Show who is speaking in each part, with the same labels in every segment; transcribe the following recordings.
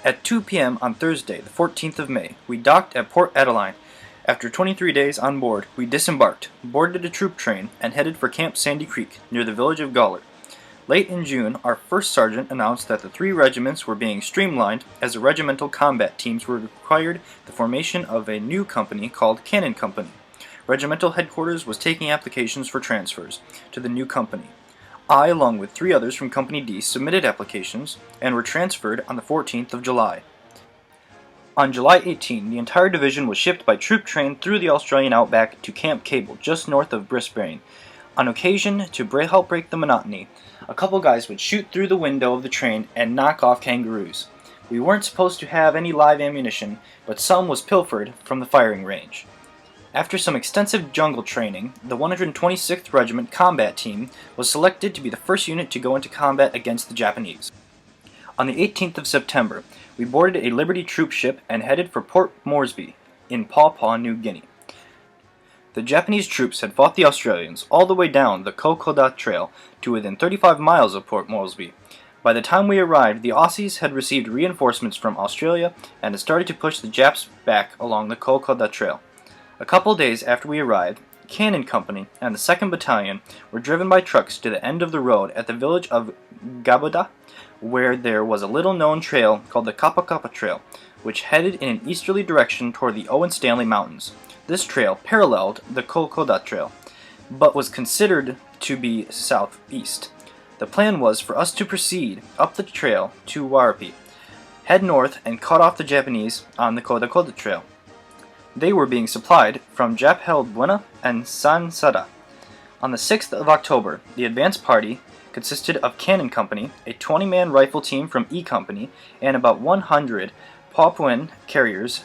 Speaker 1: At 2 p.m. on Thursday, the 14th of May, we docked at Port Adeline. After 23 days on board, we disembarked, boarded a troop train, and headed for Camp Sandy Creek, near the village of Gawler. Late in June, our first sergeant announced that the 3 regiments were being streamlined as the regimental combat teams were required the formation of a new company called Cannon Company. Regimental headquarters was taking applications for transfers to the new company. I, along with 3 others from Company D, submitted applications and were transferred on the 14th of July. On July 18, the entire division was shipped by troop train through the Australian outback to Camp Cable, just north of Brisbane. On occasion, to help break the monotony, a couple guys would shoot through the window of the train and knock off kangaroos. We weren't supposed to have any live ammunition, but some was pilfered from the firing range. After some extensive jungle training, the 126th Regiment Combat Team was selected to be the first unit to go into combat against the Japanese. On the 18th of September, we boarded a Liberty troop ship and headed for Port Moresby in Paw Paw, New Guinea. The Japanese troops had fought the Australians all the way down the Kokoda Trail to within 35 miles of Port Moresby. By the time we arrived, the Aussies had received reinforcements from Australia and had started to push the Japs back along the Kokoda Trail. A couple days after we arrived, Cannon Company and the 2nd Battalion were driven by trucks to the end of the road at the village of Gaboda, where there was a little-known trail called the Kappa Kappa Trail, which headed in an easterly direction toward the Owen Stanley Mountains. This trail paralleled the Kokoda Trail, but was considered to be southeast. The plan was for us to proceed up the trail to Warapi, head north, and cut off the Japanese on the Kokoda Trail. They were being supplied from Jap-held Buena and San Sada. On the 6th of October, the advance party consisted of Cannon Company, a 20-man rifle team from E Company, and about 100 Papuan carriers.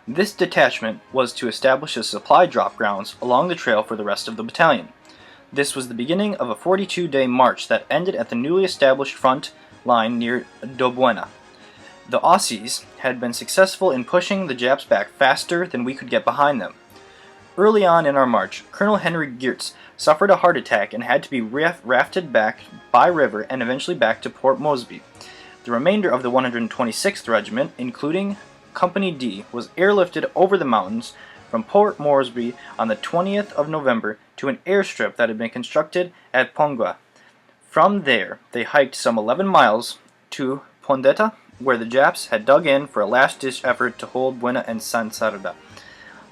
Speaker 1: This detachment was to establish a supply drop grounds along the trail for the rest of the battalion. This was the beginning of a 42-day march that ended at the newly established front line near Dobuena. The Aussies had been successful in pushing the Japs back faster than we could get behind them. Early on in our march, Colonel Henry Geertz suffered a heart attack and had to be rafted back by river and eventually back to Port Moresby. The remainder of the 126th Regiment, including Company D, was airlifted over the mountains from Port Moresby on the 20th of November to an airstrip that had been constructed at Pongwa. From there, they hiked some 11 miles to Pondeta, where the Japs had dug in for a last-ditch effort to hold Buena and San Sarda.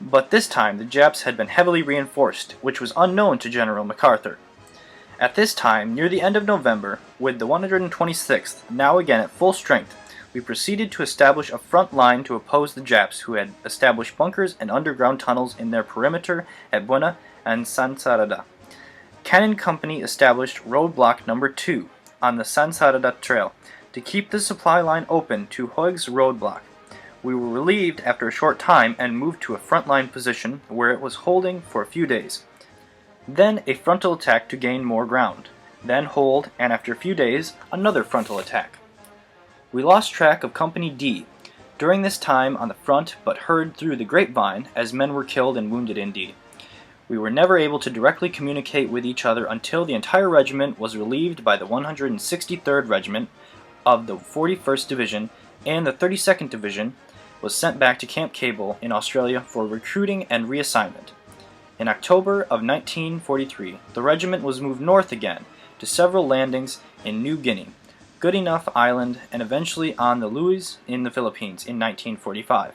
Speaker 1: But this time, the Japs had been heavily reinforced, which was unknown to General MacArthur. At this time, near the end of November, with the 126th now again at full strength, we proceeded to establish a front line to oppose the Japs, who had established bunkers and underground tunnels in their perimeter at Buena and San Sarda. Cannon Company established roadblock number 2 on the San Sarda Trail to keep the supply line open to Hoeg's roadblock. We were relieved after a short time and moved to a frontline position where it was holding for a few days. Then a frontal attack to gain more ground. Then hold, and after a few days, another frontal attack. We lost track of Company D during this time on the front, but heard through the grapevine as men were killed and wounded in D. We were never able to directly communicate with each other until the entire regiment was relieved by the 163rd Regiment of the 41st Division, and the 32nd Division was sent back to Camp Cable in Australia for recruiting and reassignment. In October of 1943, the regiment was moved north again to several landings in New Guinea, Goodenough Island, and eventually on the Louis in the Philippines in 1945.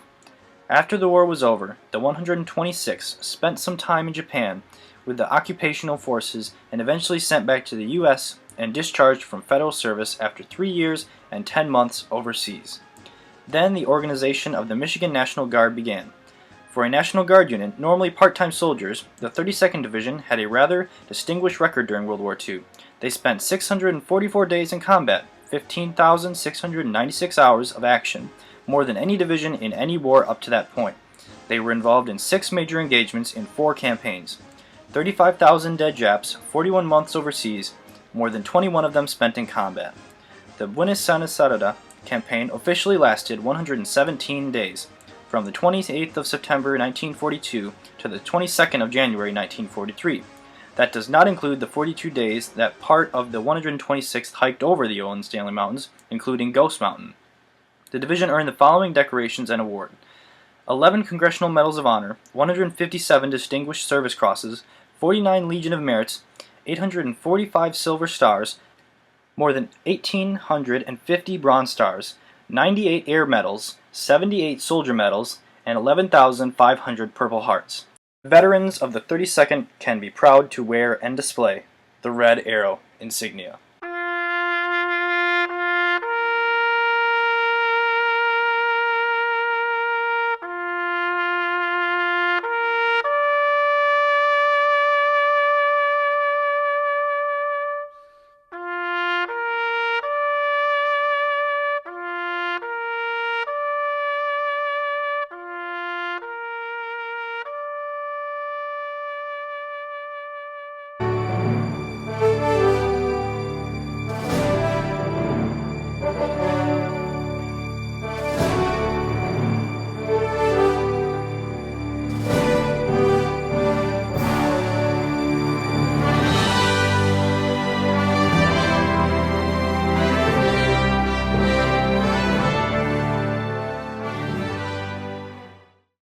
Speaker 1: After the war was over, the 126th spent some time in Japan with the occupational forces and eventually sent back to the U.S. and discharged from federal service after 3 years and 10 months overseas. Then the organization of the Michigan National Guard began. For a National Guard unit, normally part-time soldiers, the 32nd Division had a rather distinguished record during World War II. They spent 644 days in combat, 15,696 hours of action, more than any division in any war up to that point. They were involved in 6 major engagements in 4 campaigns. 35,000 dead Japs, 41 months overseas, more than 21 of them spent in combat. The Buenos Aires campaign officially lasted 117 days, from the 28th of September 1942 to the 22nd of January 1943. That does not include the 42 days that part of the 126th hiked over the Owen Stanley Mountains, including Ghost Mountain. The division earned the following decorations and award: 11 Congressional Medals of Honor, 157 Distinguished Service Crosses, 49 Legion of Merits, 845 Silver Stars, more than 1,850 Bronze Stars, 98 Air Medals, 78 Soldier Medals, and 11,500 Purple Hearts. Veterans of the 32nd can be proud to wear and display the Red Arrow insignia.